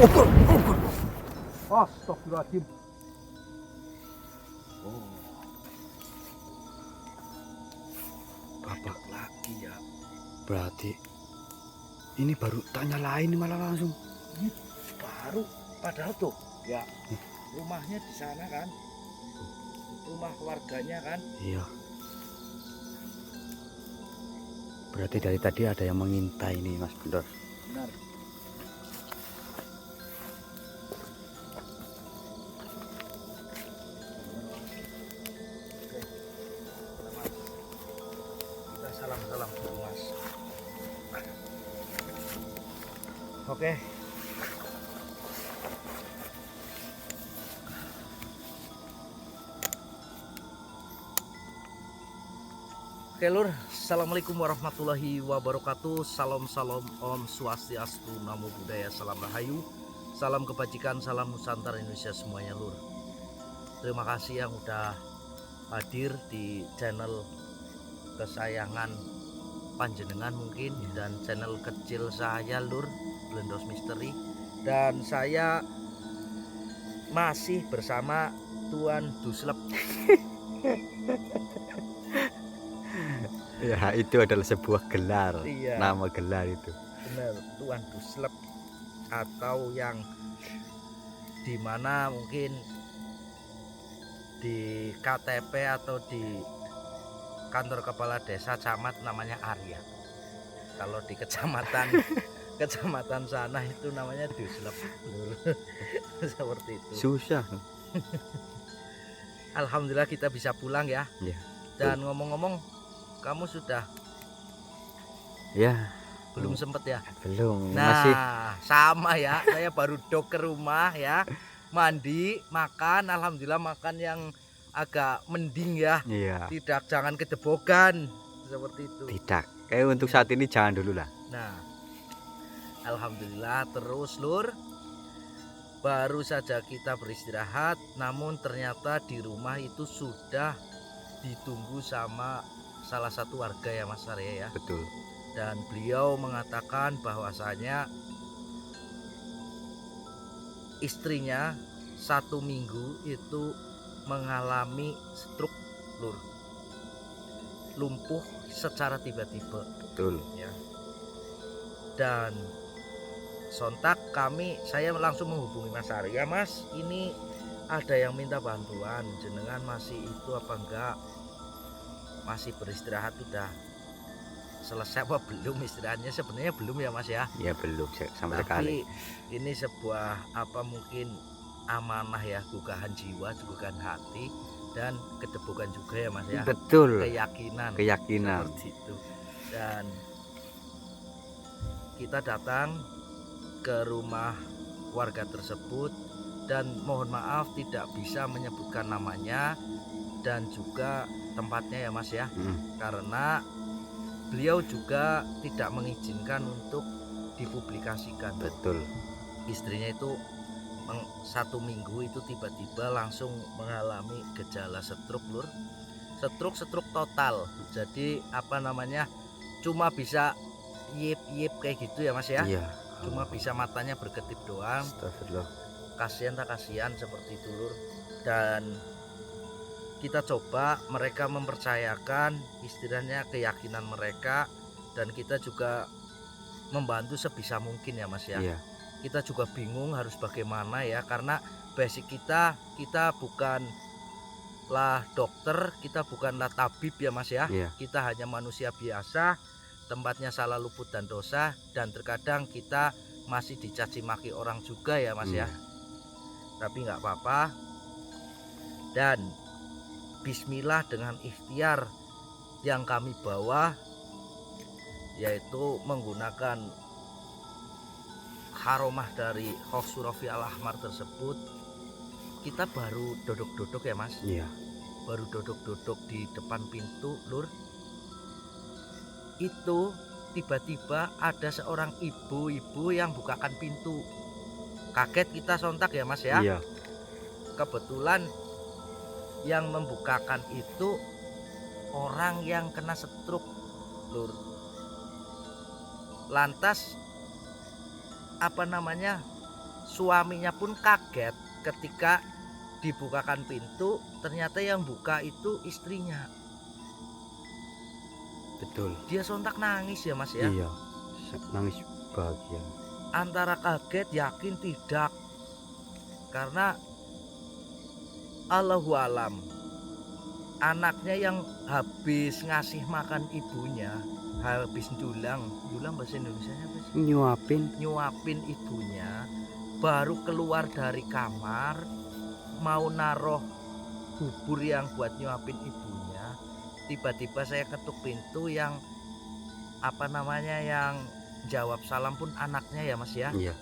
Astagfirullahaladzim. Oh, Bapak lagi ya. berarti ini baru tanya lain malah langsung. Ini baru, padahal tuh ya rumahnya di sana kan, rumah warganya kan. Iya. Berarti dari tadi ada yang mengintai nih Mas Bendor. Benar. Oke, Mas. Kita salam-salam dulu Mas. Oke. Oke lur, assalamualaikum warahmatullahi wabarakatuh. Salam Om Swastiastu, Namo Buddhaya, Salam Rahayu, salam kebajikan, salam Nusantara Indonesia semuanya lur. Terima kasih yang udah hadir di channel kesayangan panjenengan mungkin, dan channel kecil saya lur, Blendos Misteri. Dan saya masih bersama Tuan Duslep. Ya, itu adalah sebuah gelar. Iya. Nama gelar itu. Benar, Tuan Duslep, atau yang dimana mungkin di KTP atau di kantor kepala desa camat namanya Arya. Kalau di kecamatan sana itu namanya Duslep. Seperti itu. Susah. Alhamdulillah kita bisa pulang ya. Ya. Dan ngomong-ngomong, kamu sudah Ya, belum sempet ya? belum. Nah, Masih sama ya. Saya baru dok ke rumah ya, mandi, makan. Alhamdulillah makan yang agak mending ya. iya. Tidak, jangan kedebogan seperti itu. Tidak. Kayak untuk saat ini jangan dulu lah. Nah, alhamdulillah terus lur. Baru saja kita beristirahat, namun ternyata di rumah itu sudah ditunggu sama salah satu warga ya Mas Arya ya. Betul. Dan beliau mengatakan bahwasanya istrinya 1 minggu itu mengalami stroke lur, lumpuh secara tiba-tiba Betul. ya. Dan sontak saya langsung menghubungi Mas Arya, Mas ini ada yang minta bantuan, jenengan masih itu apa enggak, masih beristirahat, udah selesai apa belum istirahatnya? Sebenarnya belum ya Mas ya. Ya belum sama Tapi sekali. ini sebuah apa mungkin amanah ya, gugahan jiwa, gugahan hati, dan kedebogan juga ya Mas ya. Betul. Keyakinan seperti itu. Dan kita datang ke rumah warga tersebut, dan mohon maaf tidak bisa menyebutkan namanya dan juga tempatnya ya Mas ya. Karena beliau juga tidak mengizinkan untuk dipublikasikan. Betul. Istrinya itu 1 minggu itu tiba-tiba langsung mengalami gejala stroke lur. Stroke total. Jadi apa namanya, cuma bisa yip kayak gitu ya Mas ya. Iya. Cuma bisa matanya berkedip doang. Astagfirullah. Kasihan tak kasihan seperti itu lur. Dan kita coba mereka mempercayakan istilahnya keyakinan mereka, dan kita juga membantu sebisa mungkin ya Mas ya. Iya. Kita juga bingung harus bagaimana ya, karena basic kita bukanlah dokter, kita bukanlah tabib ya Mas ya. Iya. Kita hanya manusia biasa, tempatnya salah luput dan dosa, dan terkadang kita masih dicaci maki orang juga ya Mas ya. Tapi nggak apa-apa. Dan bismillah dengan ikhtiar yang kami bawa, yaitu menggunakan haromah dari Khosurafi Al-Ahmar tersebut, kita baru duduk-duduk ya Mas. Iya. Baru duduk-duduk di depan pintu lur, itu tiba-tiba ada seorang ibu-ibu yang bukakan pintu. Kaget kita sontak ya Mas ya. Iya. Kebetulan yang membukakan itu orang yang kena stroke lur. Lantas apa namanya, suaminya pun kaget ketika dibukakan pintu, ternyata yang buka itu istrinya. Betul. Dia sontak nangis ya Mas ya. Iya. Nangis bahagia. Antara kaget, yakin, tidak. Karena Allahu alam, anaknya yang habis ngasih makan ibunya, habis dulang bahasa Indonesianya apa sih? Nyuapin ibunya, baru keluar dari kamar mau naruh bubur yang buat nyuapin ibunya, tiba-tiba saya ketuk pintu, yang yang jawab salam pun anaknya ya Mas ya. Iya.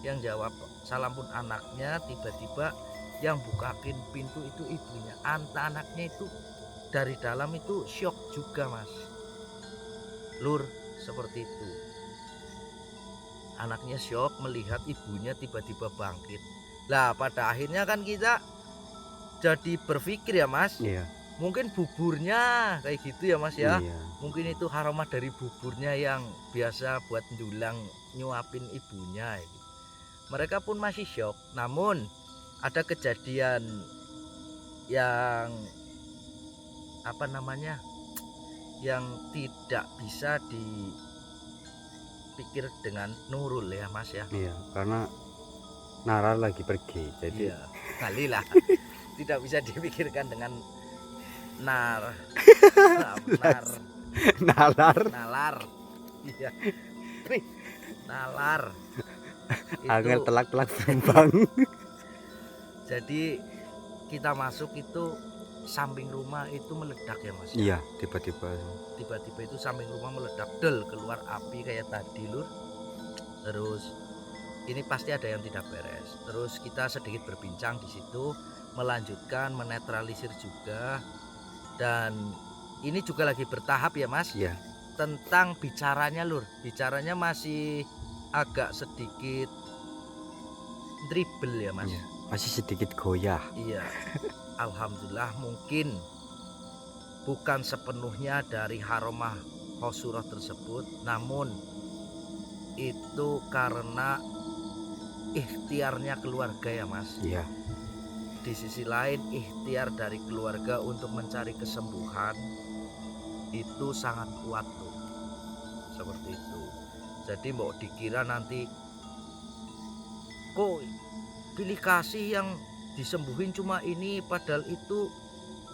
Yang jawab salam pun anaknya, tiba-tiba yang bukakin pintu itu ibunya. Anaknya itu dari dalam itu syok juga Mas Lur, seperti itu. Anaknya syok melihat ibunya tiba-tiba bangkit. Lah pada akhirnya kan kita jadi berpikir ya Mas, Iya. mungkin buburnya kayak gitu ya Mas ya. Iya. Mungkin itu aroma dari buburnya yang biasa buat ndulang nyuapin ibunya gitu. Mereka pun masih syok. Namun ada kejadian yang yang tidak bisa dipikir dengan Nurul ya Mas ya. Iya, karena Nara lagi pergi, jadi iya, kali lah. Tidak bisa dipikirkan dengan nalar. Iya. Wih, nalar. angel telak-telak terbang. Jadi kita masuk itu samping rumah itu meledak ya Mas. Iya, tiba-tiba Itu samping rumah meledak, del, keluar api kayak tadi Lur. Terus ini pasti ada yang tidak beres. Terus kita sedikit berbincang di situ, melanjutkan menetralisir juga. Dan ini juga lagi bertahap ya Mas. Iya. Tentang bicaranya Lur, bicaranya masih agak sedikit dribble ya Mas. Iya. Masih sedikit goyah. Iya. Alhamdulillah mungkin bukan sepenuhnya dari haromah Hosurah tersebut, namun itu karena ikhtiarnya keluarga ya Mas. Iya. Di sisi lain ikhtiar dari keluarga untuk mencari kesembuhan itu sangat kuat tuh. Seperti itu. Jadi mau dikira nanti kok pilih kasih yang disembuhin cuma ini, padahal itu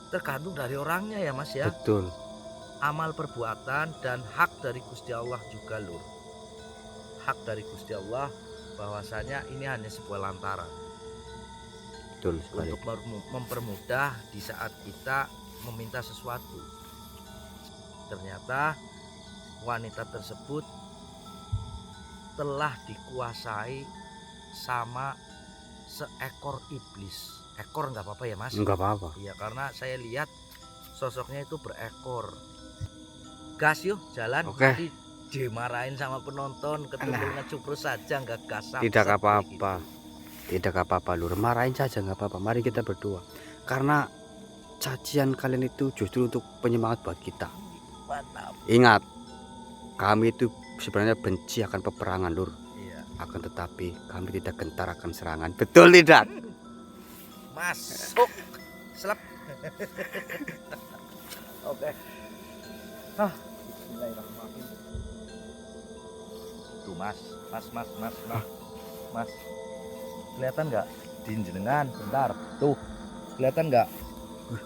tergantung dari orangnya ya Mas ya. Betul. Amal perbuatan dan hak dari Gusti Allah juga Lur. Hak dari Gusti Allah bahwasanya ini hanya sebuah lantaran. Betul sekali. Untuk mempermudah di saat kita meminta sesuatu. Ternyata wanita tersebut telah dikuasai sama seekor iblis. Ekor nggak apa-apa ya Mas? Enggak apa-apa. Iya, karena saya lihat sosoknya itu berekor. Gas yuk jalan. Oke. Nanti dimarahin sama penonton, ketemu ngecuprus saja nggak gas. Tidak apa-apa. Tidak apa-apa Lur, marahin saja nggak apa-apa. Mari kita berdoa. Karena cacian kalian itu justru untuk penyemangat buat kita. Mantap. Ingat, kami itu sebenarnya benci akan peperangan Lur. Iya. Akan tetapi kami tidak gentar akan serangan. Betul tidak? Masuk. Selap. Oke. Bismillahirrahmanirrahim. Tuh Mas. Kelihatan nggak? Dinjenengan, bentar. Tuh, kelihatan nggak?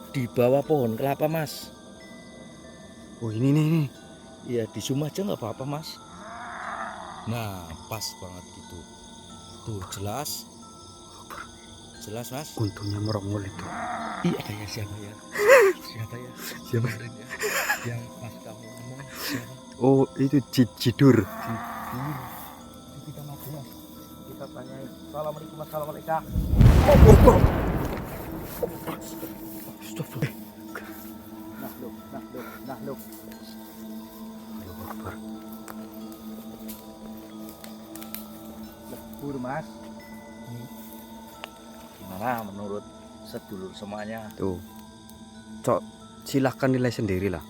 Di bawah pohon kelapa Mas. Oh ini nih. Iya, di zoom aja nggak apa-apa Mas. Nah, pas banget gitu. Tuh jelas Mas. Untungnya merongol itu. Iya, ya siapa ya? Siapa ya? Yang pas kamu ngomong siapa? Oh itu Jidur. Kita maju Mas. Kita tanyain. Assalamualaikum. Stop. Nah, loh. Lebur Mas. Gimana menurut sedulur semuanya? Tuh. Cok, silahkan nilai sendiri lah.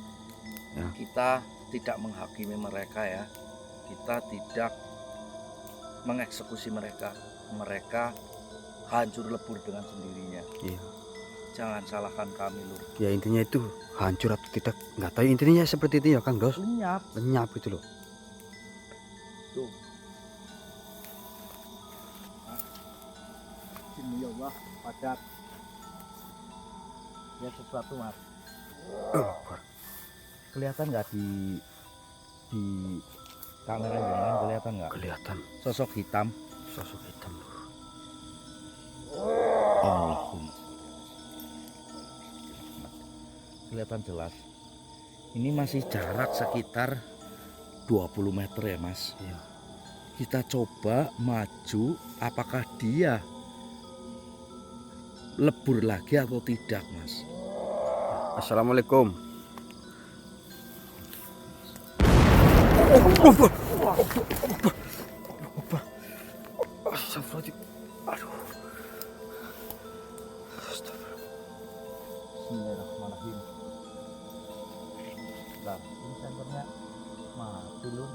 Ya. Kita tidak menghakimi mereka ya. Kita tidak mengeksekusi mereka. Mereka hancur lebur dengan sendirinya. Iya. Jangan salahkan kami, Lur. Ya intinya itu hancur atau tidak nggak tahu, intinya seperti itu ya Kang Dos. Lenyap. Lenyap itu loh. Tuh. Sini ya Allah, padat. Lihat sesuatu, Mas. Kelihatan nggak di kamera jangan kelihatan nggak? Kelihatan Sosok hitam. sosok hitam Lur. Allahumma. Kelihatan jelas. Ini masih jarak sekitar 20 meter ya, Mas. Iya. Kita coba maju, apakah dia lebur lagi atau tidak, Mas? Assalamualaikum. Astagfirullahaladzim. Aduh. Bismillahirrahmanirrahim. Nah, ini senternya mati lu.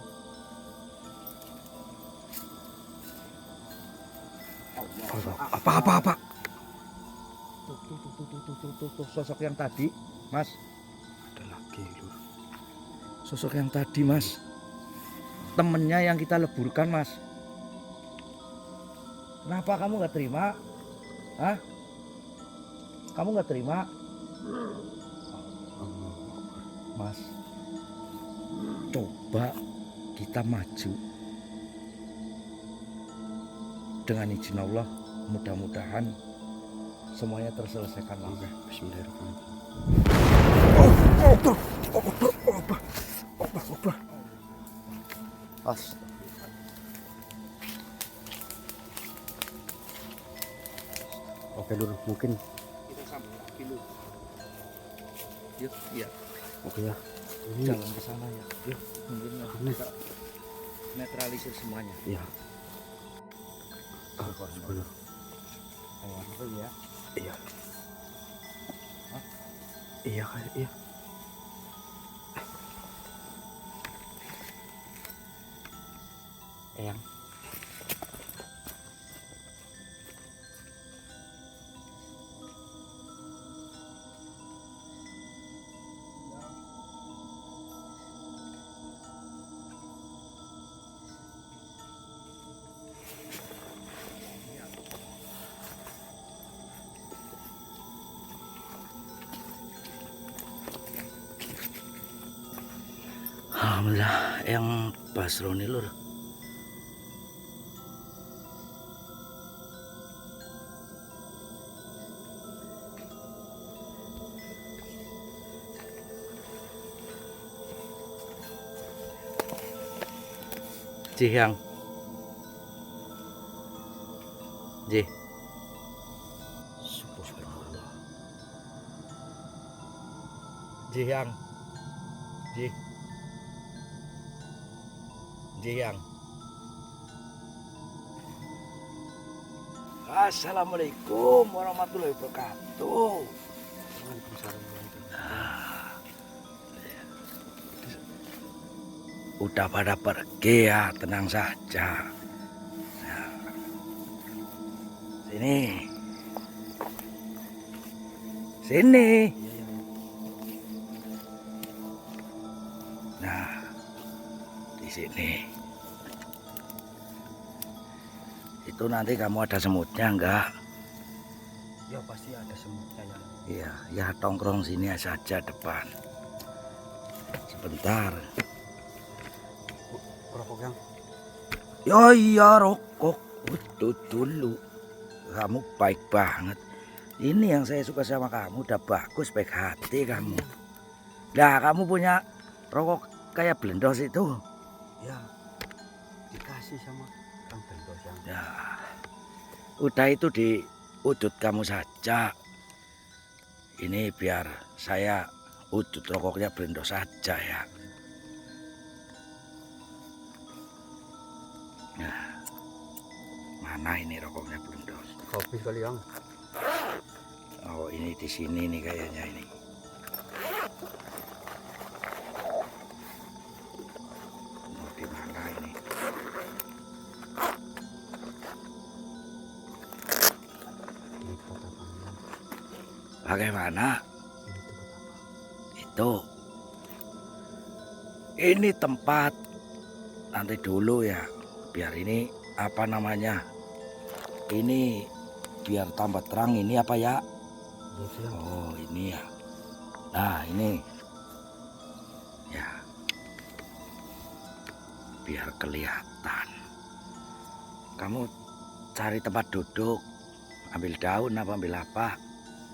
Apa? Tuh, sosok yang tadi, Mas. Ada lagi Lur. Sosok yang tadi, Mas. Temennya yang kita leburkan, Mas. Kenapa kamu nggak terima? Hah? Kamu nggak terima? Mas, coba kita maju. Dengan izin Allah, mudah-mudahan semuanya terselesaikan. Oke, bismillahirrahmanirrahim. Oke Lur, mungkin Kita sambung lagi lu. Yuk, iya. oke ya. Ini Jalan ke sana ya. Yuk, mungkin kita netralisir semuanya. ya. Benar. Apa ya? Iya. Iya kayak iya. Eyang. Alhamdulillah, yang Basroni Lur. Jihang. Jih. Subhanallah. Jihang. Jih. Jihang. Assalamualaikum warahmatullahi wabarakatuh. Udah pada pergi ya, tenang saja. Nah, sini. Sini. Nah, di sini. Itu nanti kamu ada semutnya enggak? Ya pasti ada semutnya ya. Iya, ya tongkrong sini saja depan. Sebentar. Rokok yang Ya iya rokok. Itu dulu. Kamu baik banget. Ini yang saya suka sama kamu. Udah bagus, baik hati kamu. Nah, kamu punya rokok kayak Blendos itu? ya dikasih sama Kang Bendos yang Ya, udah itu diudut kamu saja. Ini biar saya udut rokoknya Blendos saja ya. Nah, mana ini rokoknya Blendos? kopi kali yang. Oh, ini di sini nih kayaknya ini. Oh, di mana ini? Bagaimana? Ini tempat apa? Itu. Ini tempat nanti dulu ya. Biar ini apa namanya? Ini biar tambah terang ini apa ya? Itu yang Oh, ini ya. Nah, ini. Ya. Biar kelihatan. Kamu cari tempat duduk. Ambil daun apa ambil apa?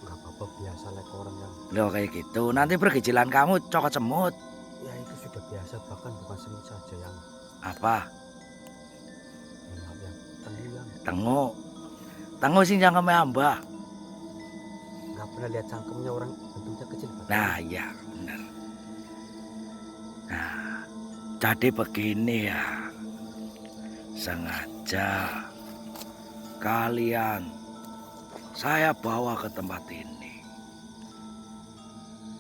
nggak apa-apa, biasa like orang yang Loh kayak gitu. Nanti pergijilan kamu cokot semut. ya itu sudah biasa, bahkan bukan semut saja yang Apa? maaf yang tengu yang Tengu. Tengu sing cangkeme ambah. nggak pernah lihat cangkemnya orang bentuknya kecil Pak. Nah, ya benar. Nah, jadi begini ya. Sengaja kalian saya bawa ke tempat ini.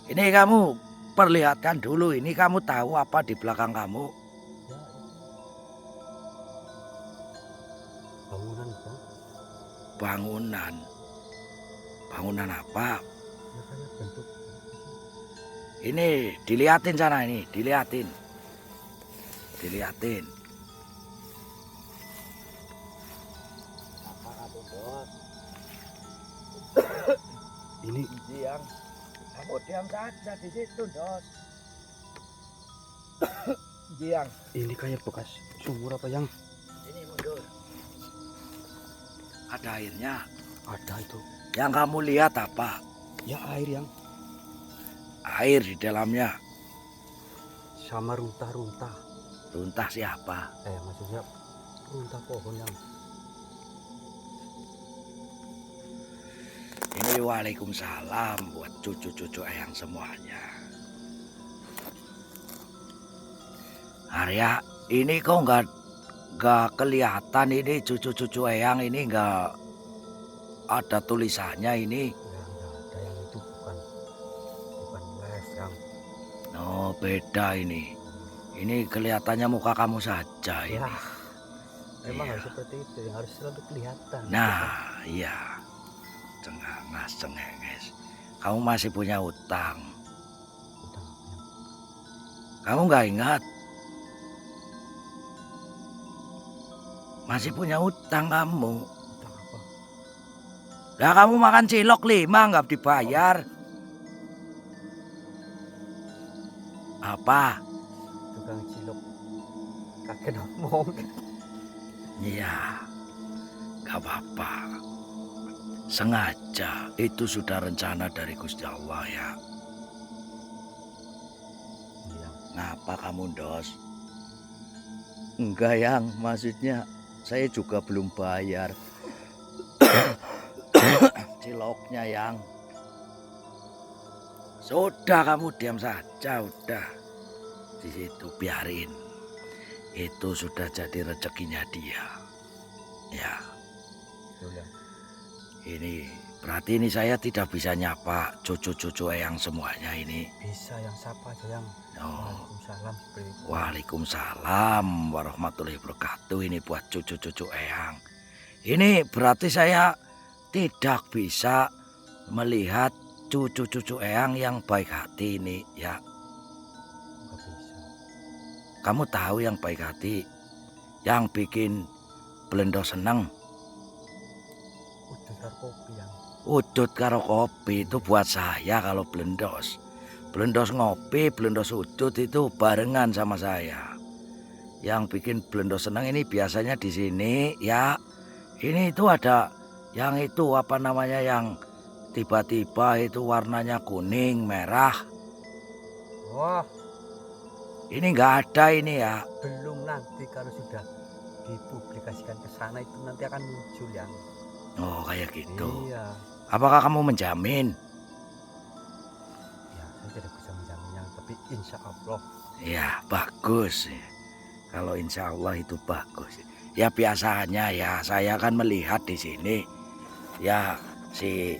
Ini kamu perlihatkan dulu. Ini kamu tahu apa di belakang kamu? Ya, bangunan Bang. Bangunan. Bangunan apa? Ya kayak bentuk Ini dilihatin sana ini, dilihatin. Dilihatin. Apa kamu, Bos? ini Diam. Kamu diam saja di situ, Dos. Diam. ini kayak bekas sumur apa yang Ini mundur. Ada airnya. ada itu. Yang kamu lihat apa? Ya air yang Air di dalamnya. sama runtah-runtah. Runtah siapa? Maksudnya runtah pohon yang Ini waalaikumsalam buat cucu-cucu eyang semuanya. Arya, ini kok nggak kelihatan ini cucu-cucu eyang ini nggak ada tulisannya ini. ya nggak ada yang itu bukan live yang Oh beda ini. Ini kelihatannya muka kamu saja ini. ya memang Iya. harus seperti itu yang harus selalu kelihatan. Nah, iya. Cengangas, cengenges. Kamu masih punya utang. Utang apa yang Kamu nggak ingat? Masih punya utang kamu. utang apa? Lah kamu makan cilok 5 nggak dibayar. Apa? Tukang cilok kakek ngomong. Iya. Gak apa-apa. Sengaja itu sudah rencana dari Gusti Allah ya. Iya. Ngapa kamu, Dos? Enggak, Yang. Maksudnya saya juga belum bayar. Ciloknya, Yang. Sudah kamu diam saja, udah. Di situ biarin. Itu sudah jadi rezekinya dia. Ya, Betul ya. ini berarti ini saya tidak bisa nyapa cucu-cucu eyang semuanya ini. Bisa yang siapa aja yang Oh. Waalaikumsalam seperti itu. Waalaikumsalam warahmatullahi wabarakatuh. Ini buat cucu-cucu eyang. Ini berarti saya tidak bisa melihat cucu-cucu eyang yang baik hati ini ya. Nggak bisa. Kamu tahu yang baik hati, yang bikin Belendo seneng, Udah kopi yang udut karo kopi itu buat saya kalau Blendos. Blendos ngopi, Blendos udut itu barengan sama saya. Yang bikin Blendos seneng ini biasanya di sini ya. Ini itu ada yang itu apa namanya yang tiba-tiba itu warnanya kuning, merah. wah Ini nggak ada ini ya. belum, nanti kalau sudah dipublikasikan ke sana itu nanti akan muncul yang Oh kayak gitu. iya. Apakah kamu menjamin? Ya saya tidak bisa menjamin yang, tapi insya Allah Ya bagus. Kalau insya Allah itu bagus. Ya biasanya ya saya kan melihat di sini ya si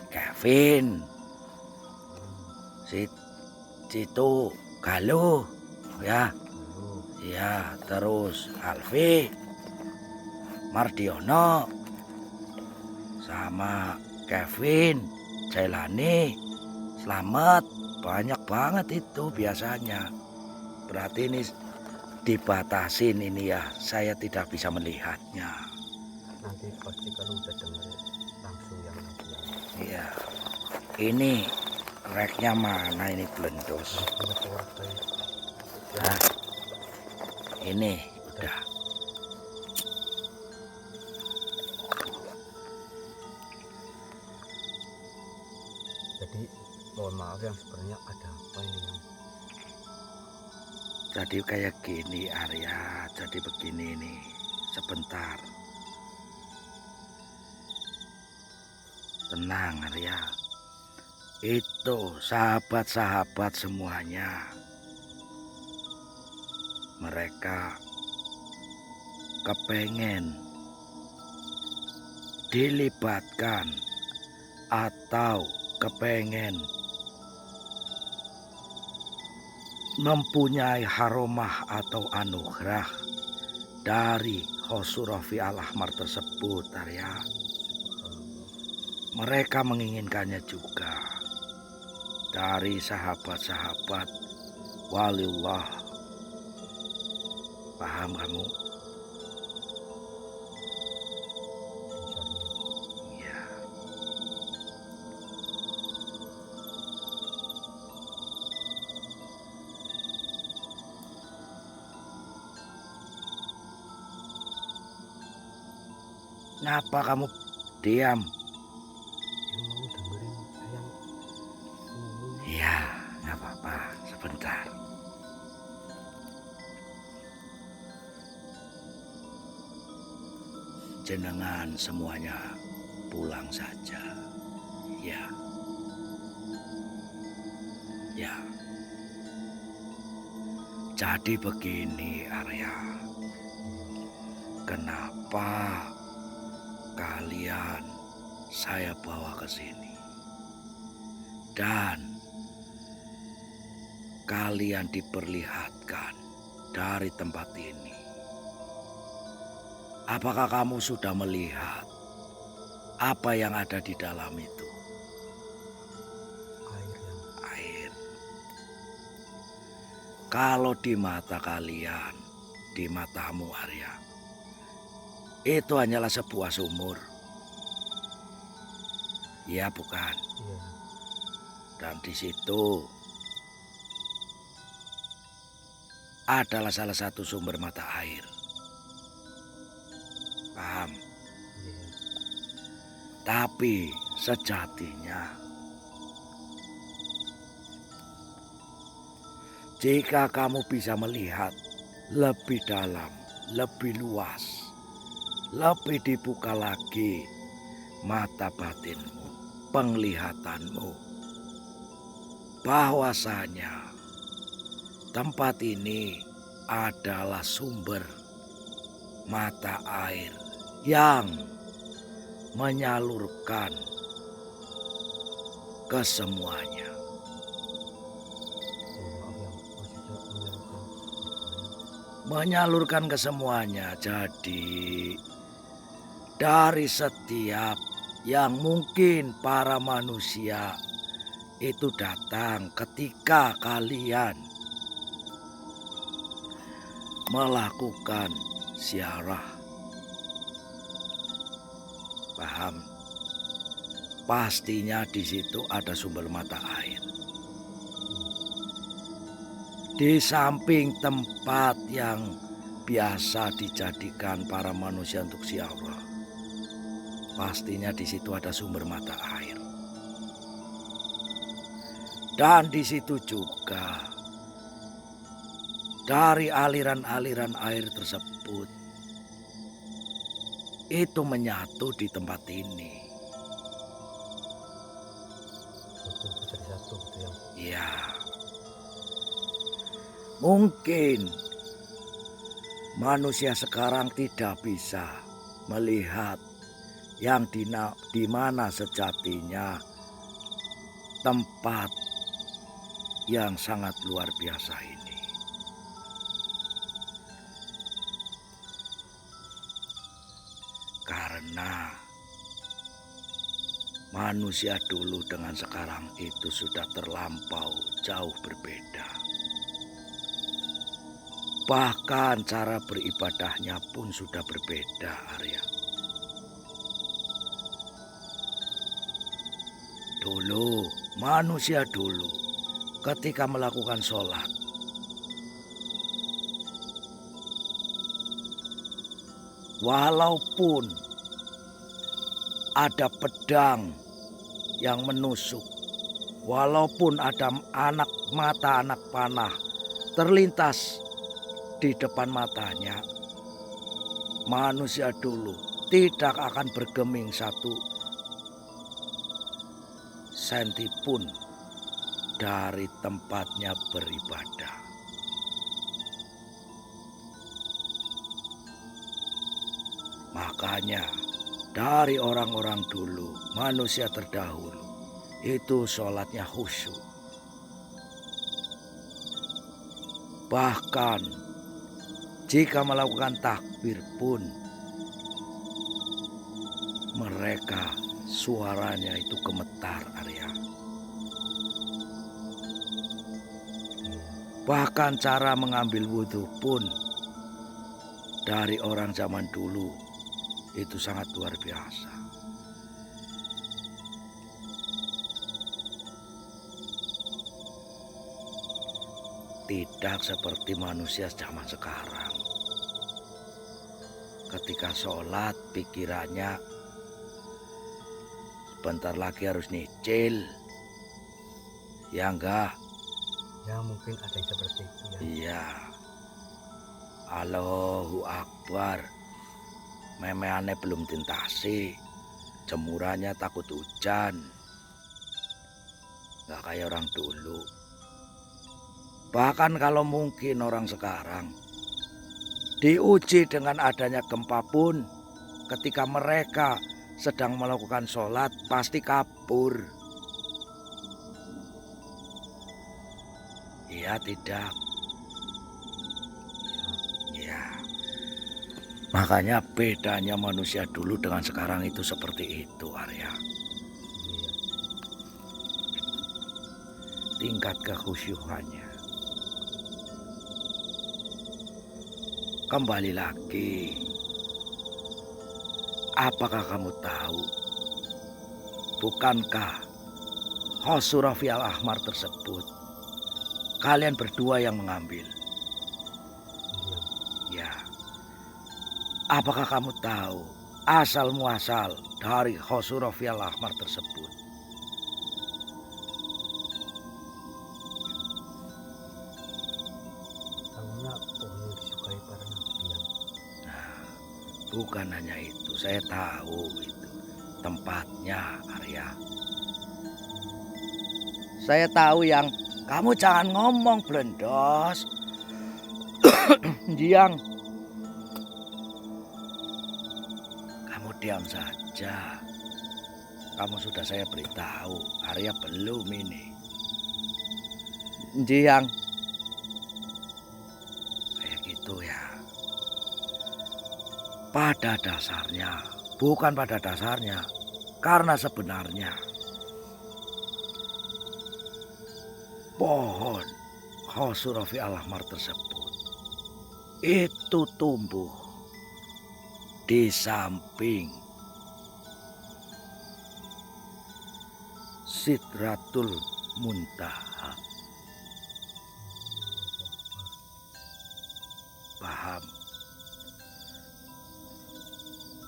Kevin, si Citu, Galuh, ya, dulu ya terus Alfi, Mardiono, sama Kevin, Jailani, Slamet, banyak banget itu biasanya. Berarti ini dibatasin ini ya, saya tidak bisa melihatnya. Nanti pasti kalau udah denger langsung yang lagi. Iya. Ini reknya mana ini Blendos? Nah, ini udah. Jadi mohon maaf yang sebenarnya ada apa ini yang Jadi kayak gini Arya, jadi begini nih. Sebentar. Tenang Arya. Itu sahabat-sahabat semuanya. Mereka kepengen dilibatkan atau kepengen mempunyai haromah atau anugerah dari Khosurafi Al-Ahmar tersebut Arya. Mereka menginginkannya juga dari sahabat-sahabat waliullah. Paham kamu? Iya. Kenapa kamu diam? mau dengerin yang ngomong? Iya, nggak apa-apa. Sebentar. Jenengan semuanya pulang saja. Ya. Ya. Jadi begini Arya. Kenapa kalian saya bawa ke sini? Dan kalian diperlihatkan dari tempat ini. Apakah kamu sudah melihat apa yang ada di dalam itu? Air. Kalau di mata kalian, di matamu Arya, itu hanyalah sebuah sumur. Ya bukan? Iya. Dan di situ adalah salah satu sumber mata air. Paham? Iya. Tapi sejatinya, jika kamu bisa melihat lebih dalam, lebih luas, lebih dibuka lagi mata batinmu, penglihatanmu, bahwasanya tempat ini adalah sumber mata air yang menyalurkan ke semuanya. Mohon maaf yang maksudnya menyalurkan. Menyalurkan ke semuanya. Jadi dari setiap yang mungkin para manusia itu datang ketika kalian melakukan ziarah. Paham? Pastinya di situ ada sumber mata air. Di samping tempat yang biasa dijadikan para manusia untuk ziarah, pastinya di situ ada sumber mata air. Dan di situ juga dari aliran-aliran air tersebut itu menyatu di tempat ini. Satu jadi satu gitu yang. Ya. Mungkin manusia sekarang tidak bisa melihat yang di mana sejatinya tempat yang sangat luar biasa ini. Karena Manusia dulu dengan sekarang itu sudah terlampau jauh berbeda. Bahkan cara beribadahnya pun sudah berbeda, Arya. Dulu, manusia dulu ketika melakukan sholat, walaupun ada pedang yang menusuk, walaupun ada anak panah terlintas di depan matanya, manusia dulu tidak akan bergeming satu senti pun dari tempatnya beribadah. Makanya dari orang-orang dulu, manusia terdahulu, itu sholatnya khusyuk. Bahkan jika melakukan takbir pun, mereka suaranya itu gemetar, Arya. Bahkan cara mengambil wudhu pun dari orang zaman dulu itu sangat luar biasa. Tidak seperti manusia zaman sekarang. Ketika sholat pikirannya sebentar lagi harus nyicil. Ya enggak? Ya mungkin ada yang seperti itu ya. Iya. Allahu Akbar. Memeane belum tintasi. Jemurannya takut hujan. Enggak kayak orang dulu. Bahkan kalau mungkin orang sekarang diuji dengan adanya gempa pun, ketika mereka sedang melakukan sholat pasti kabur. Iya tidak? Ya. Makanya bedanya manusia dulu dengan sekarang itu seperti itu, Arya. Tingkat kekhusyukannya. Kembali lagi, apakah kamu tahu, bukankah Khosrofi Al-Ahmar tersebut kalian berdua yang mengambil? Ya. Apakah kamu tahu asal muasal dari Khosrofi Al-Ahmar tersebut? Bukan hanya itu, saya tahu itu tempatnya, Arya. Saya tahu yang kamu jangan ngomong blendos. Diang. Kamu diam saja. Kamu sudah saya beritahu, Arya belum ini. Diang. Kayak gitu ya. Pada dasarnya, bukan pada dasarnya, karena sebenarnya pohon Khosrofi Al-Ahmar tersebut itu tumbuh di samping Sidratul Muntaha. Paham?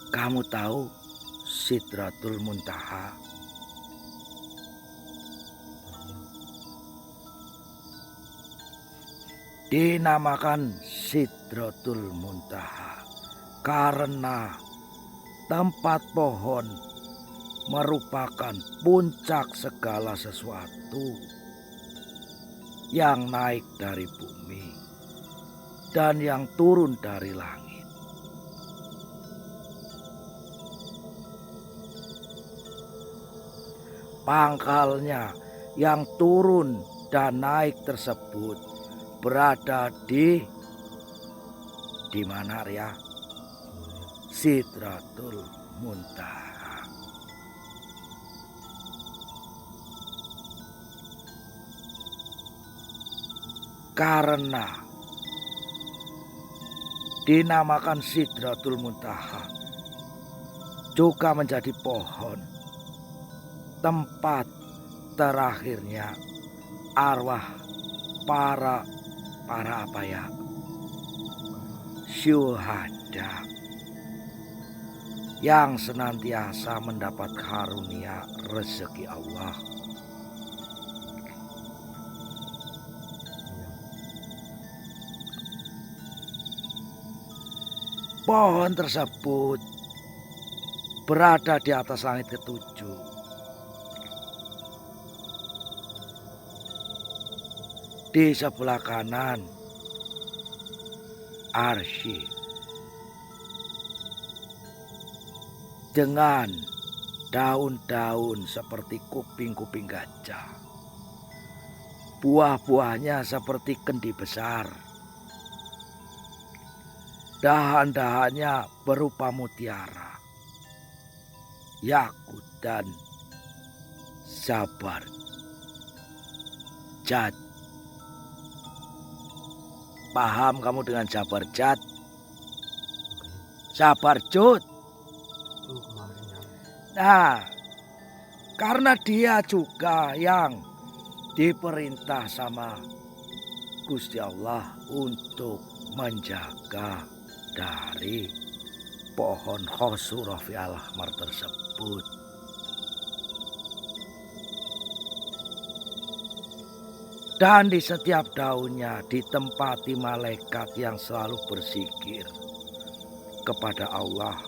Kamu tahu Sidratul Muntaha? Dinamakan Sidratul Muntaha karena tempat pohon merupakan puncak segala sesuatu yang naik dari bumi dan yang turun dari langit. Pangkalnya yang turun dan naik tersebut berada di mana, Arya? Sidratul Muntaha. Karena dinamakan Sidratul Muntaha juga menjadi pohon tempat terakhirnya arwah para apa ya, syuhada yang senantiasa mendapat karunia rezeki Allah. Pohon tersebut berada di atas langit ketujuh. Di sebelah kanan arsy dengan daun-daun seperti kuping-kuping gajah. Buah-buahnya seperti kendi besar. Dahan-dahannya berupa mutiara, yakut dan zabarjad. Paham kamu dengan zabarjad? Zabarjud. Nah, karena dia juga yang diperintah sama Gusti Allah untuk menjaga dari pohon Khosur Rafiul Ahmar tersebut. Dan di setiap daunnya ditempati malaikat yang selalu berzikir kepada Allah.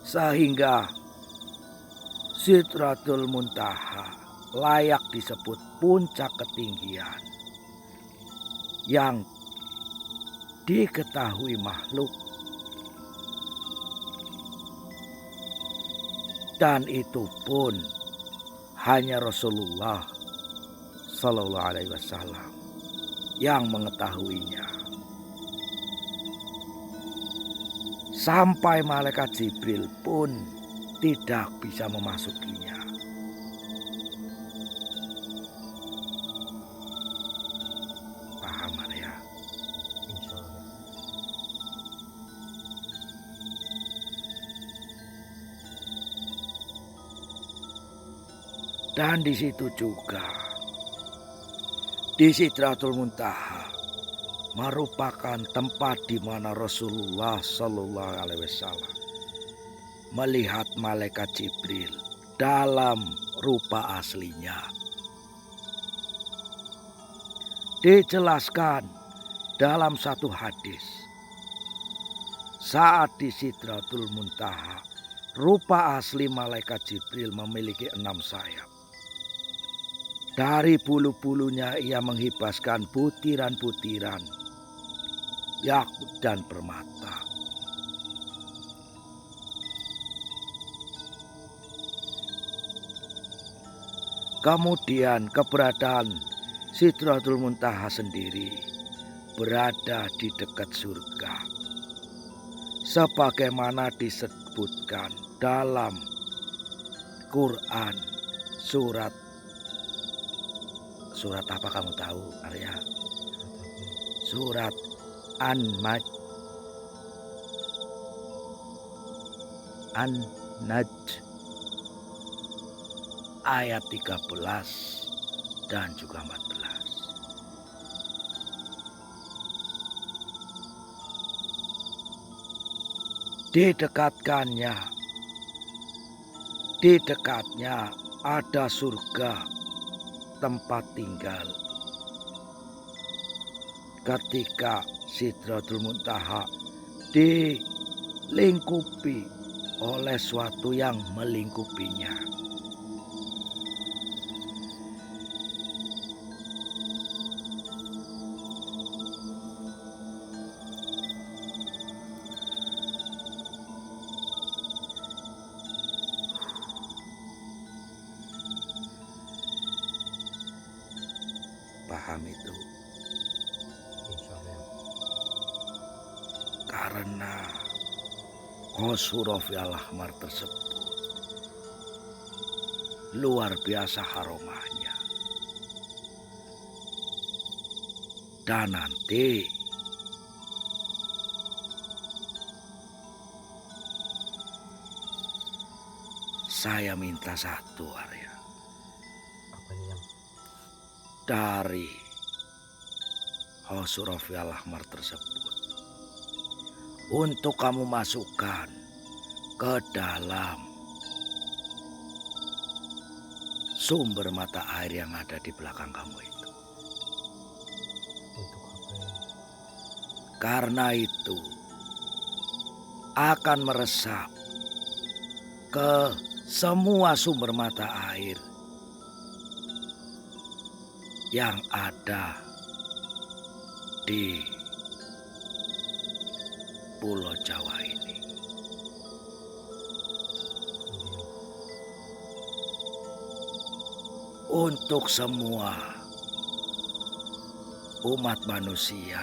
Sehingga Sidratul Muntaha layak disebut puncak ketinggian yang diketahui makhluk, dan itu pun hanya Rasulullah Sallallahu Alaihi Wasallam yang mengetahuinya. Sampai malaikat Jibril pun tidak bisa memasukinya. Paham ya? Dan di situ juga, di Sidratul Muntaha merupakan tempat di mana Rasulullah Sallallahu Alaihi Wasallam melihat malaikat Jibril dalam rupa aslinya. Dijelaskan dalam satu hadis, saat di Sidratul Muntaha, rupa asli malaikat Jibril memiliki 6 sayap. Dari bulu-bulunya ia menghibaskan butiran-butiran yakut dan permata. Kemudian keberadaan Sidratul Muntaha sendiri berada di dekat surga, sebagaimana disebutkan dalam Quran surat apa kamu tahu, Arya? Surat An-Najm ayat 13 dan juga 14. Di dekatnya ada surga tempat tinggal. Ketika Sidratul Muntaha dilingkupi oleh suatu yang melingkupinya. Paham itu? Karena Khosur Rafiul Ahmar tersebut luar biasa haromahnya. Dan nanti saya minta satu, Arya. Apa nih yang? Dari Hosurafi Al-Ahmar tersebut, untuk kamu masukkan ke dalam sumber mata air yang ada di belakang kamu itu. Untuk apa ya? Karena itu akan meresap ke semua sumber mata air yang ada di Pulau Jawa ini. Untuk semua umat manusia,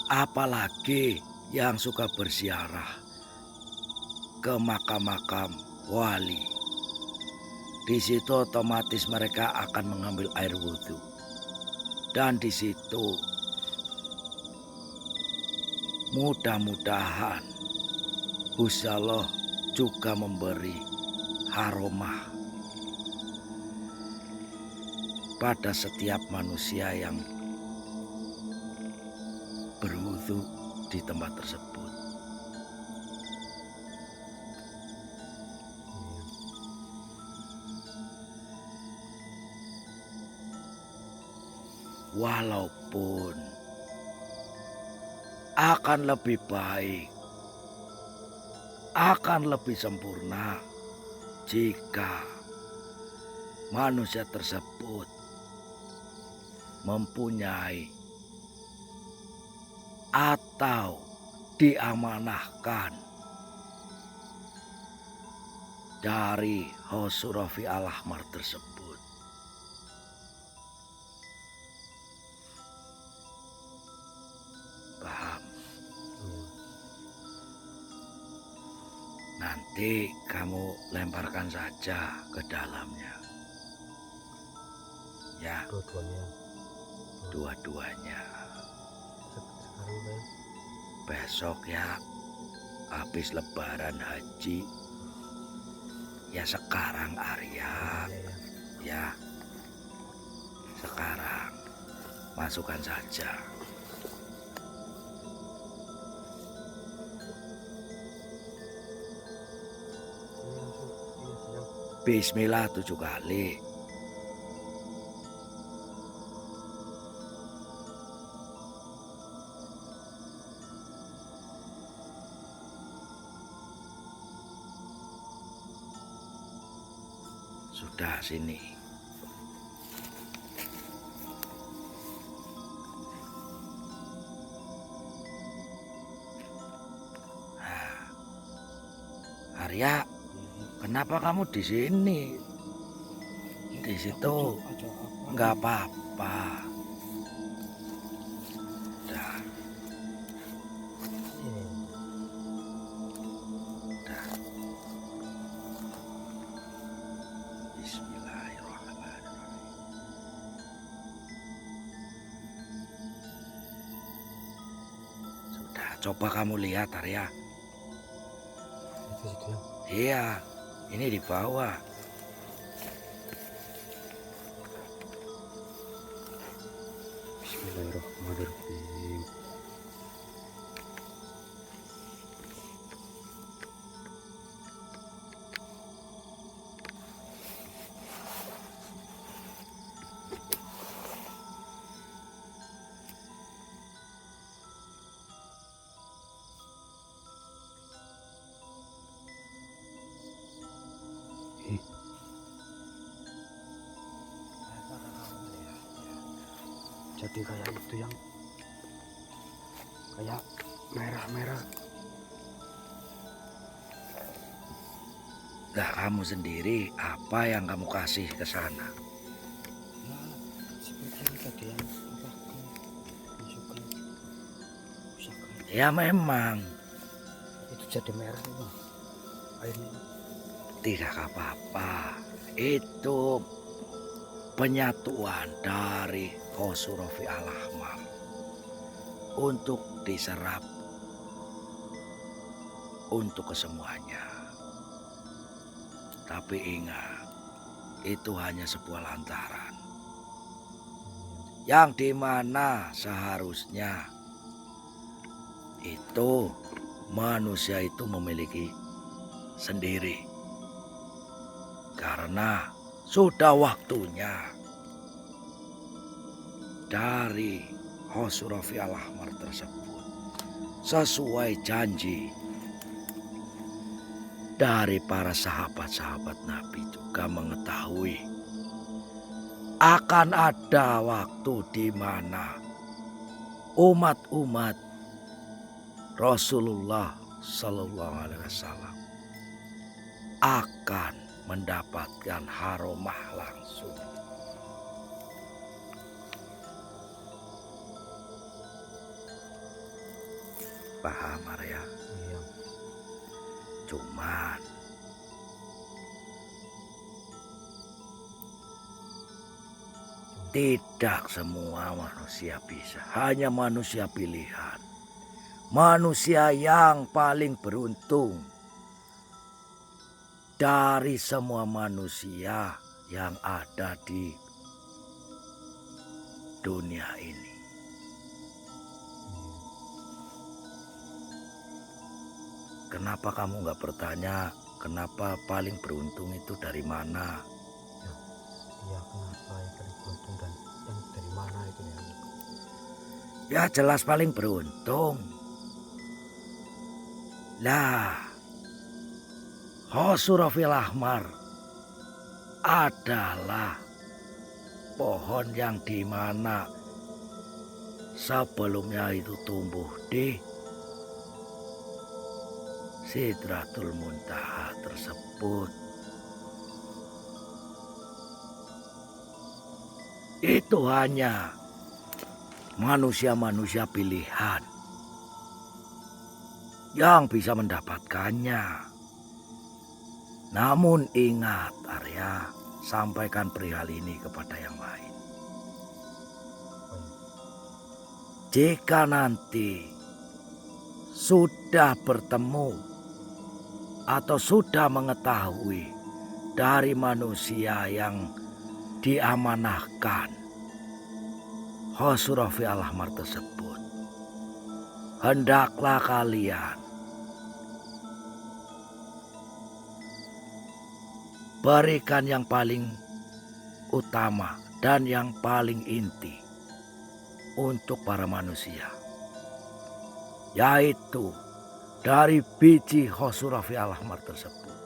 apalagi yang suka berziarah ke makam-makam wali. Di situ otomatis mereka akan mengambil air wudhu. Dan di situ mudah-mudahan Gusti Allah juga memberi haromah pada setiap manusia yang berwudhu di tempat tersebut. Walaupun akan lebih baik, akan lebih sempurna jika manusia tersebut mempunyai atau diamanahkan dari Hosurafi Al-Ahmar tersebut. Paham? Nanti kamu lemparkan saja ke dalamnya. Ya, Dua-duanya. dua-duanya. Sekarang Bang. Besok ya, habis lebaran haji. Ya sekarang Arya. Ya, sekarang masukkan saja. Bismillah 7 kali. Sudah sini. Nah, Arya, kenapa kamu di sini? Di situ nggak apa-apa. Dah. Dah. Bismillahirrahmanirrahim. Sudah, coba kamu lihat Arya. Itu situ yang. Iya, ini di bawah. Bismillahirrahmanirrahim. Jadi kayak itu yang kayak merah-merah. Nah, kamu sendiri apa yang kamu kasih ke sana? Nah, seperti ini tadi yang apa masukkan usahakan Ya memang itu jadi merah Bang. Airnya tidak apa-apa. itu penyatuan dari Khosrofi Al-Ahmar untuk diserap untuk kesemuanya. Tapi ingat, itu hanya sebuah lantaran yang dimana seharusnya itu manusia itu memiliki sendiri, karena sudah waktunya dari Khosrofi Al-Ahmar tersebut sesuai janji dari para sahabat-sahabat Nabi juga mengetahui akan ada waktu di mana umat-umat Rasulullah Sallallahu Alaihi Wasallam akan mendapatkan haromah langsung. Paham Arya? Iya. Cuman tidak semua manusia bisa, hanya manusia pilihan. Manusia yang paling beruntung dari semua manusia yang ada di dunia ini. Kenapa kamu nggak bertanya kenapa paling beruntung itu dari mana? Iya, kenapa yang paling beruntung dan yang dari mana itu ya? Ya jelas paling beruntung. Lah, Khosrofi Al-Ahmar adalah pohon yang dimana sebelumnya itu tumbuh di Sidratul Muntaha tersebut. Itu hanya manusia-manusia pilihan yang bisa mendapatkannya. Namun ingat Arya, sampaikan perihal ini kepada yang lain. Jika nanti sudah bertemu atau sudah mengetahui dari manusia yang diamanahkan Khosrofi Al-Ahmar tersebut, hendaklah kalian berikan yang paling utama dan yang paling inti untuk para manusia, yaitu dari biji Khosrofi Al-Ahmar tersebut.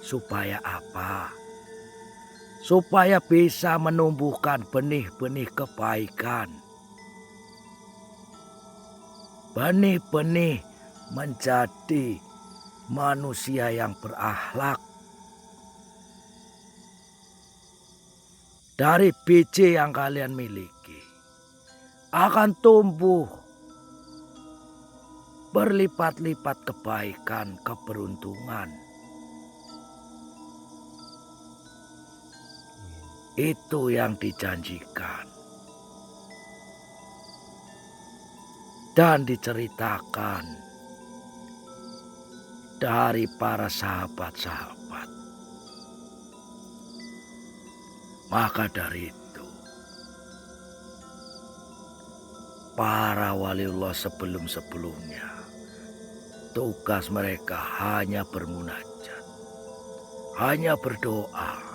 Supaya apa? Supaya bisa menumbuhkan benih-benih kebaikan. Benih-benih menjadi manusia yang berakhlak. Dari biji yang kalian miliki akan tumbuh berlipat-lipat kebaikan, keberuntungan. Itu yang dijanjikan dan diceritakan dari para sahabat-sahabat. Maka dari itu, para waliullah sebelum-sebelumnya, tugas mereka hanya bermunajat, hanya berdoa.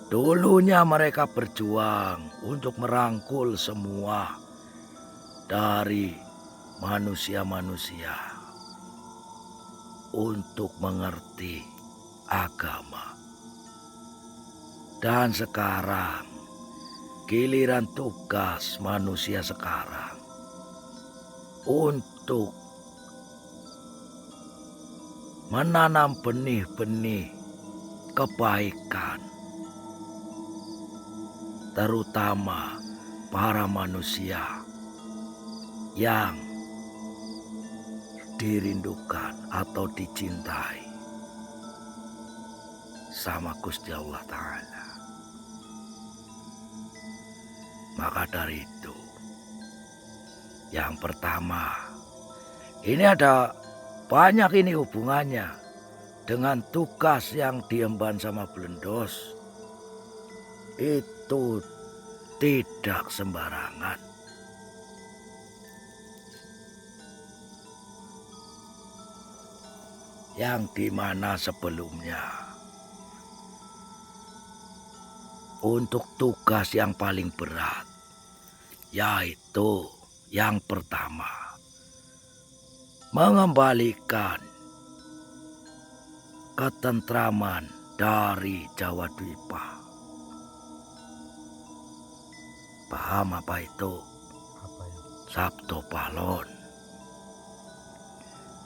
Dulunya mereka berjuang untuk merangkul semua dari manusia-manusia untuk mengerti agama. Dan sekarang giliran tugas manusia sekarang untuk menanam benih-benih kebaikan, terutama para manusia yang dirindukan atau dicintai bersama Gusti Allah Ta'ala. Maka dari itu, yang pertama, ini ada banyak ini hubungannya dengan tugas yang diemban sama Blendos. Itu tidak sembarangan. Yang dimana sebelumnya untuk tugas yang paling berat, yaitu yang pertama, mengembalikan ketentraman dari Jawa Dwipa. Paham apa itu? Sabto Palon.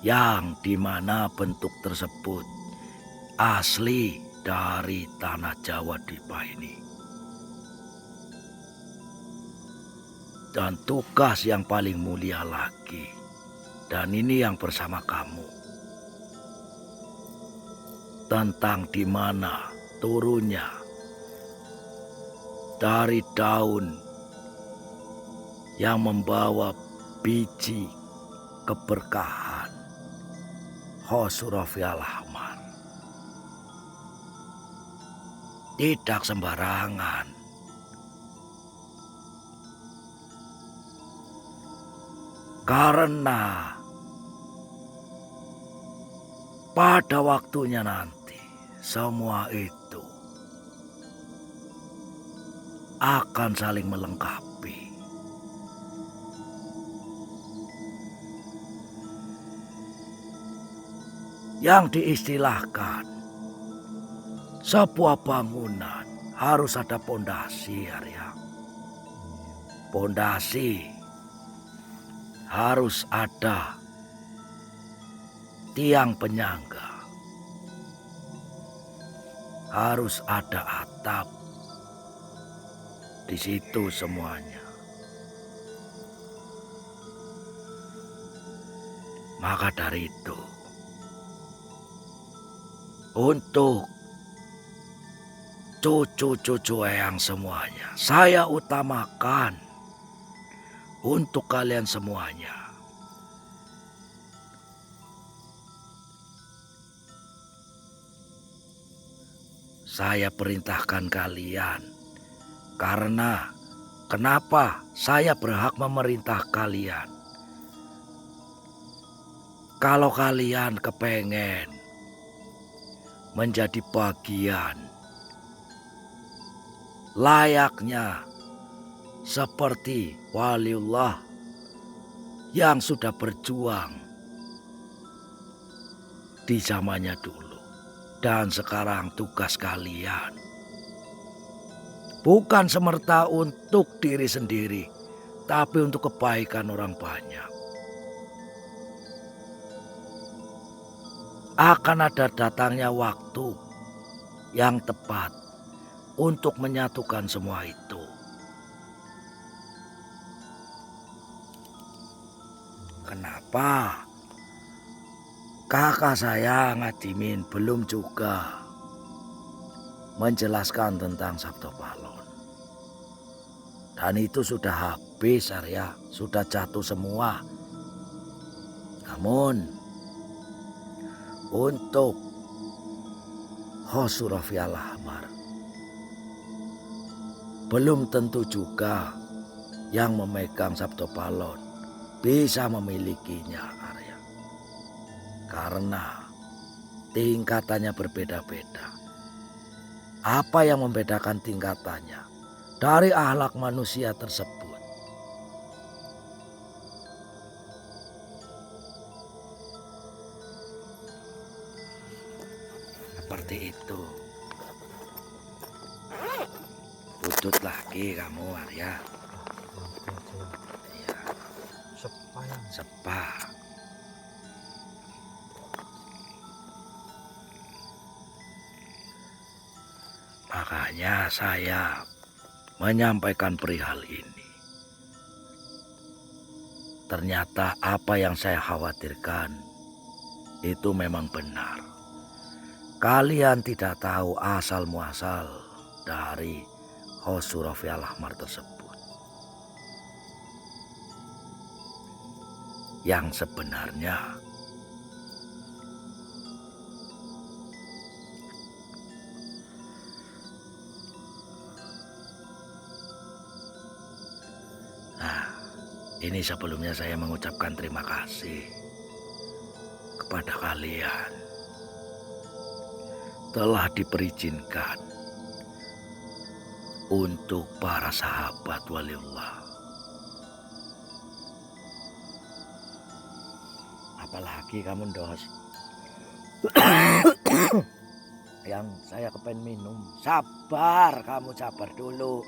Yang dimana bentuk tersebut asli dari tanah Jawa Dwipa ini. Dan tugas yang paling mulia lagi, dan ini yang bersama kamu, tentang dimana turunnya dari daun yang membawa biji keberkahan Khosrofi Al-Ahmar. Tidak sembarangan. Karena pada waktunya nanti semua itu akan saling melengkapi. Yang diistilahkan sebuah bangunan harus ada pondasi, Arya. Pondasi harus ada tiang penyangga, harus ada atap. Di situ semuanya. Maka dari itu, untuk cucu-cucu Eyang semuanya, saya utamakan untuk kalian semuanya. Saya perintahkan kalian, karena kenapa saya berhak memerintah kalian? Kalau kalian kepengen menjadi bagian layaknya seperti waliullah yang sudah berjuang di zamannya dulu, dan sekarang tugas kalian bukan semerta untuk diri sendiri, tapi untuk kebaikan orang banyak. Akan ada datangnya waktu yang tepat untuk menyatukan semua itu. Kenapa kakak saya Ngadimin belum juga menjelaskan tentang Sabto Palon? Dan itu sudah habis, Arya, sudah jatuh semua. Namun untuk Khosrofi Al-Ahmar belum tentu juga yang memegang Sabto Palon bisa memilikinya, Arya. Karena tingkatannya berbeda-beda. Apa yang membedakan tingkatannya dari akhlak manusia tersebut? Seperti itu. Putut lagi kamu, Arya. Iya. Sepa. Makanya saya menyampaikan perihal ini. Ternyata apa yang saya khawatirkan itu memang benar. kalian tidak tahu asal muasal dari Khosrofi Al-Ahmar tersebut. Yang sebenarnya ini sebelumnya saya mengucapkan terima kasih kepada kalian telah diperizinkan untuk para sahabat waliullah. Apalagi kamu Dos yang saya kepengen minum. Sabar, kamu sabar dulu.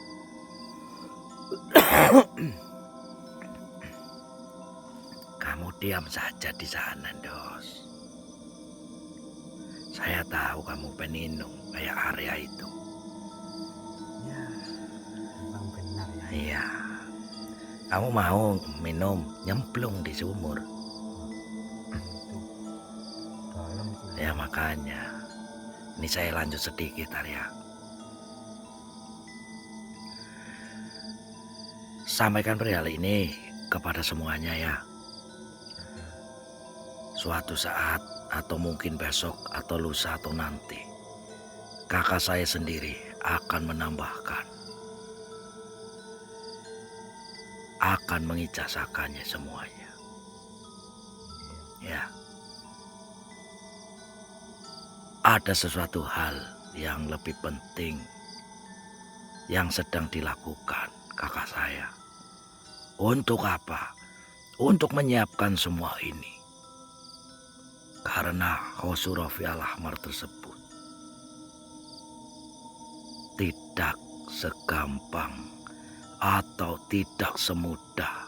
Kamu diam saja di sana, Dos. Saya tahu kamu pengen minum kayak Arya itu. Ya, memang benar ya. Iya. Kamu mau minum nyemplung di sumur. Itu dalam itu. Ya makanya. Ini saya lanjut sedikit, Arya. Sampaikan perihal ini kepada semuanya ya. Suatu saat atau mungkin besok atau lusa atau nanti, kakak saya sendiri akan menambahkan, akan mengijazahkannya semuanya. Ya. Ada sesuatu hal yang lebih penting yang sedang dilakukan kakak saya. Untuk apa? Untuk menyiapkan semua ini. Karena Khosrofi Al-Ahmar tersebut tidak segampang atau tidak semudah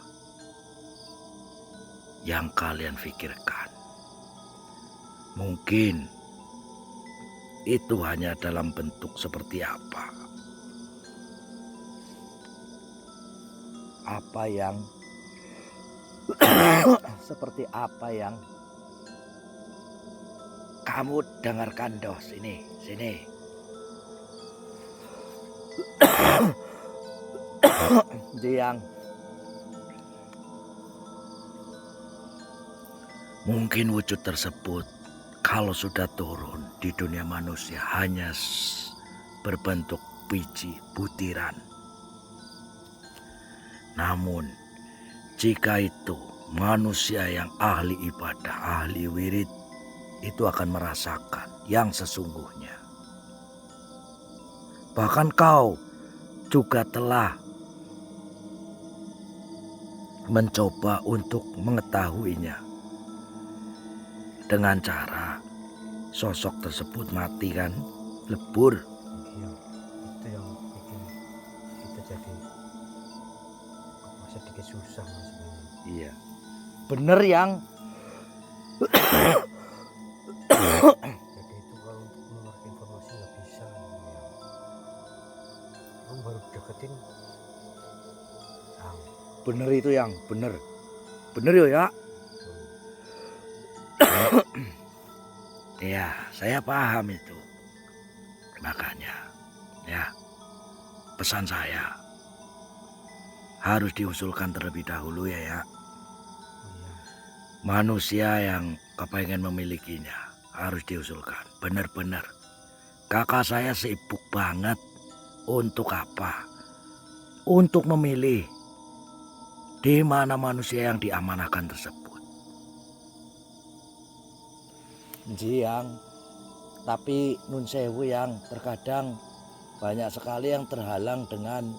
yang kalian pikirkan. Mungkin itu hanya dalam bentuk seperti apa? Apa yang seperti apa yang kamu dengarkan, Dos? Ini, sini. Yang mungkin wujud tersebut kalau sudah turun di dunia manusia hanya berbentuk biji butiran. Namun jika itu manusia yang ahli ibadah, ahli wirid, itu akan merasakan yang sesungguhnya. Bahkan kau juga telah mencoba untuk mengetahuinya dengan cara sosok tersebut mati kan, lebur. Iya, itu yang bikin kita jadi sedikit susah mas sebenarnya. Iya, bener yang Jadi itu kalau untuk mengeluarkan informasi nggak bisa ya. Kamu baru deketin bener itu yang bener yo ya. Iya, saya paham itu. Makanya ya, pesan saya harus diusulkan terlebih dahulu ya. Manusia yang kepengen memilikinya harus diusulkan. Benar-benar kakak saya sibuk banget. Untuk apa? Untuk memilih di mana manusia yang diamanahkan tersebut. Jiang, tapi nun sewu yang terkadang banyak sekali yang terhalang dengan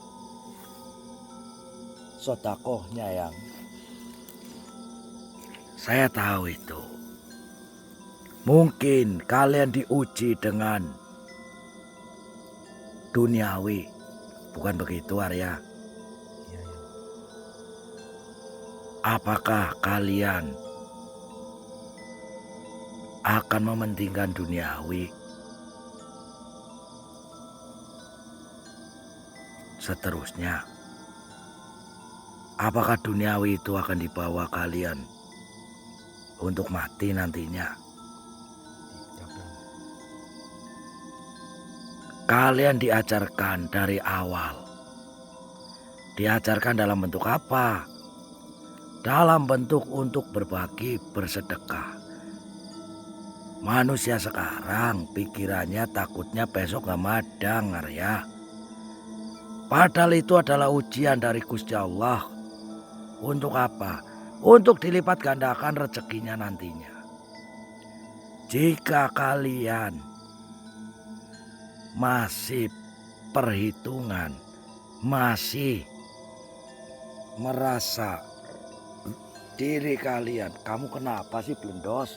sodakohnya yang. Saya tahu itu. Mungkin kalian diuji dengan duniawi. Bukan begitu, Arya? Iya. Apakah kalian akan mementingkan duniawi? Seterusnya, apakah duniawi itu akan dibawa kalian untuk mati nantinya? kalian diajarkan dari awal. Diajarkan dalam bentuk apa? Dalam bentuk untuk berbagi, bersedekah. Manusia sekarang pikirannya takutnya besok gak madang, Arya. Padahal itu adalah ujian dari Gusti Allah. Untuk apa? Untuk dilipat gandakan rezekinya nantinya. Jika kalian masih perhitungan, masih merasa diri kalian, kamu kenapa sih Blendos?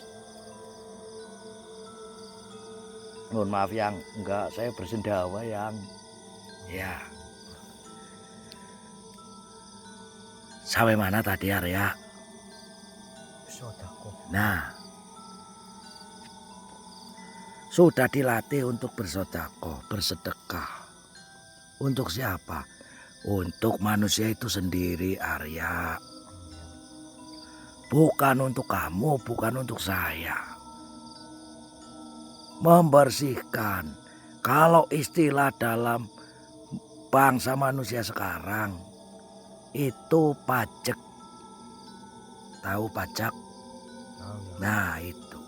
Mohon maaf yang, enggak, saya bersendawa yang. Ya. Sampai mana tadi Arya? Sodako. Nah, sudah dilatih untuk bersedekah, bersedekah. Untuk siapa? Untuk manusia itu sendiri, Arya. Bukan untuk kamu, bukan untuk saya. Membersihkan. Kalau istilah dalam bangsa manusia sekarang, itu pajak. Tahu pajak? Nah, itu.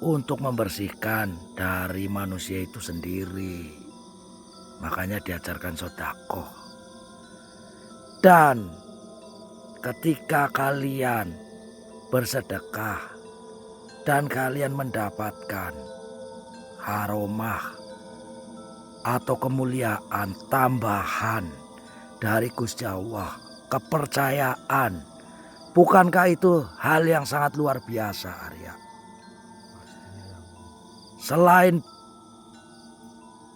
Untuk membersihkan dari manusia itu sendiri. Makanya diajarkan sedekah. Dan ketika kalian bersedekah dan kalian mendapatkan haromah atau kemuliaan tambahan dari Gusti Allah, kepercayaan, bukankah itu hal yang sangat luar biasa, Arya? Selain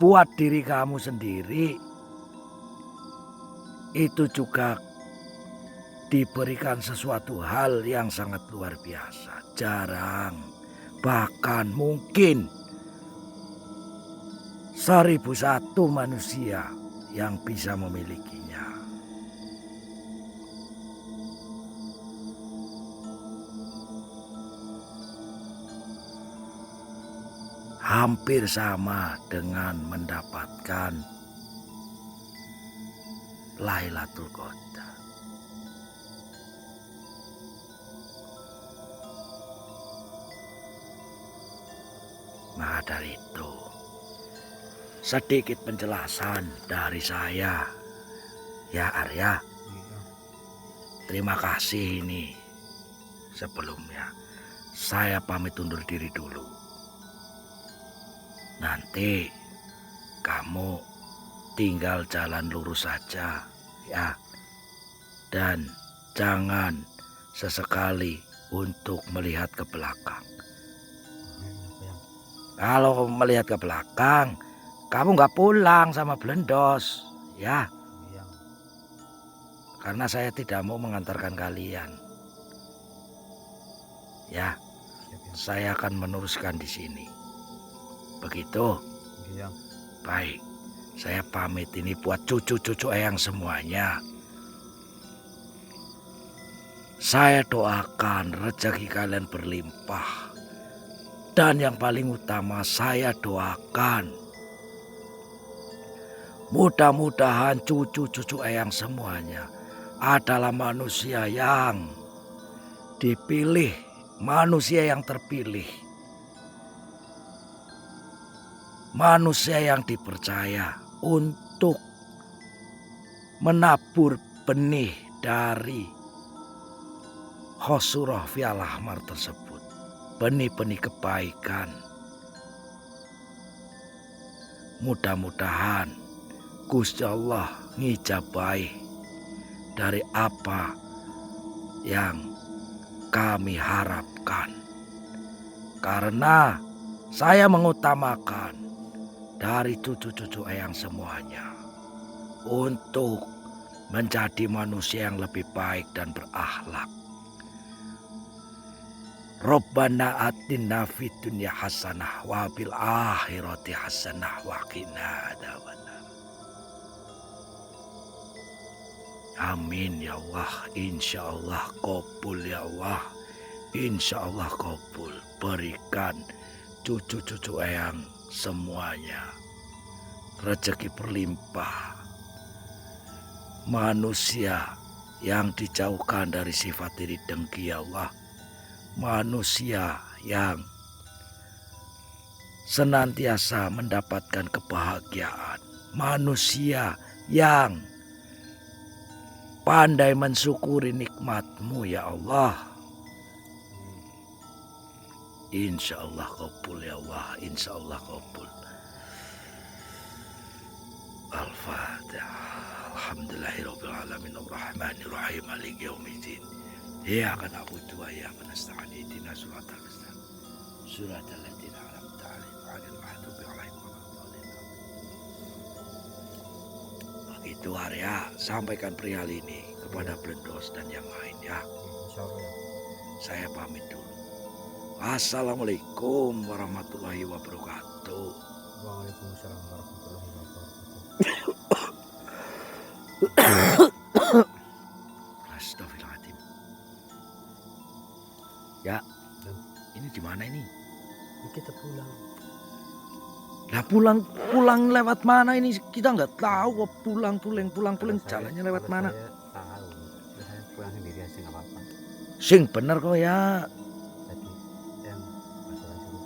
buat diri kamu sendiri, itu juga diberikan sesuatu hal yang sangat luar biasa. Jarang, bahkan mungkin 1001 manusia yang bisa memilikinya. Hampir sama dengan mendapatkan Lailatul Qadar. Maka dari itu, sedikit penjelasan dari saya, ya Arya. Terima kasih ini. Sebelumnya, saya pamit undur diri dulu. Nanti kamu tinggal jalan lurus saja, ya. Dan jangan sesekali untuk melihat ke belakang. Kalau melihat ke belakang, kamu nggak pulang sama Blendos, ya. Karena saya tidak mau mengantarkan kalian. Ya, saya akan meneruskan di sini. Begitu? Baik, saya pamit ini buat cucu-cucu Eyang semuanya. Saya doakan rezeki kalian berlimpah. Dan yang paling utama saya doakan, mudah-mudahan cucu-cucu Eyang semuanya adalah manusia yang dipilih, manusia yang terpilih, manusia yang dipercaya untuk menabur benih dari Khosurah Fial Ahmar tersebut. Benih-benih kebaikan. Mudah-mudahan Gusti Allah ngijabai dari apa yang kami harapkan. Karena saya mengutamakan dari cucu-cucu Eyang semuanya untuk menjadi manusia yang lebih baik dan berakhlak. Rabbana atina fid dunya hasanah wa fil akhirati hasanah wa qina adzabannar. Amin ya Allah, insyaallah kabul ya Allah. Insyaallah kabul. Berikan cucu-cucu Eyang semuanya. Rezeki berlimpah. Manusia yang dijauhkan dari sifat iri dengki ya Allah. Manusia yang senantiasa mendapatkan kebahagiaan. Manusia yang pandai mensyukuri nikmat-Mu ya Allah. Insya Allah kabul ya Allah. Insya Allah kabul. Al-Fatihah. Alhamdulillahirabbil alamin arrahmanir rahim maliki yaumiddin. Iyyaka na'budu wa iyyaka nasta'in ihdinas siratal mustaqim. Siratal ladzina an'amta 'alaihim ghairil maghdubi 'alaihim waladdallin. Begitu Arya, sampaikan perihal ini kepada Blendos dan yang lain ya. Insyaallah ya. Saya pamit dulu. Assalamualaikum warahmatullahi wabarakatuh. Waalaikumsalam warahmatullahi wabarakatuh. Astagfirullahaladzim. Ya, ini di mana ini? Kita pulang. Lah pulang lewat mana ini? Kita nggak tahu kok pulang jalannya lewat mana? Saya tahu. Saya pulang sendiri aja nggak apa-apa. Sing bener kok ya. Tadi yang masalah dulu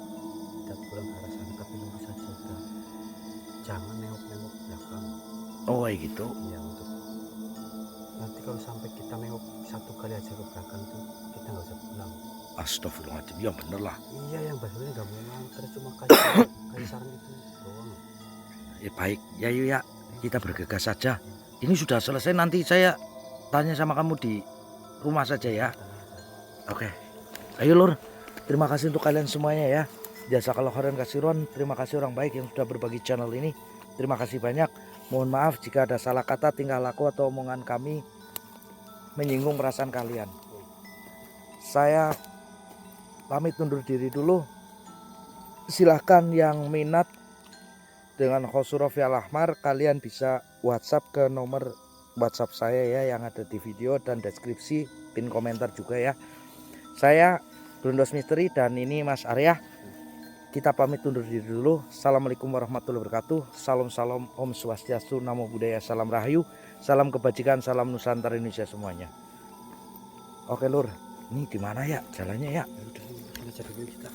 kita pulang ke arah sana tapi lurus saja udah. Jangan nengok-nengok belakang. Oh gitu. Iya, untuk nanti kalau sampai kita nengok satu kali aja ke belakang tuh kita nggak usah pulang. Astagfirullahaladzim. Ya bener lah. Iya, yang bahasanya nggak mau nganter, cuma kasih saran itu doang. Ya baik. Ya yuk ya. Kita bergegas saja. Ini sudah selesai. Nanti saya tanya sama kamu di rumah saja ya. Oke. Ayo Lur. Terima kasih untuk kalian semuanya ya. Jazakallahu khairan kasiron. Terima kasih orang baik yang sudah berbagi channel ini. Terima kasih banyak. Mohon maaf jika ada salah kata, tingkah laku atau omongan kami menyinggung perasaan kalian. Saya pamit undur diri dulu. Silahkan yang minat dengan Khosurofi Al-Ahmar, kalian bisa WhatsApp ke nomor WhatsApp saya ya yang ada di video dan deskripsi, pin komentar juga ya. Saya Blendos Misteri dan ini Mas Arya. Kita pamit undur diri dulu. Assalamualaikum warahmatullahi wabarakatuh. Salam salam Om Swastiastu, Namo Buddhaya, salam Rahayu, salam kebajikan, salam Nusantara Indonesia semuanya. Oke Lur, ini di mana ya jalannya ya? Udah, kita dulu kita.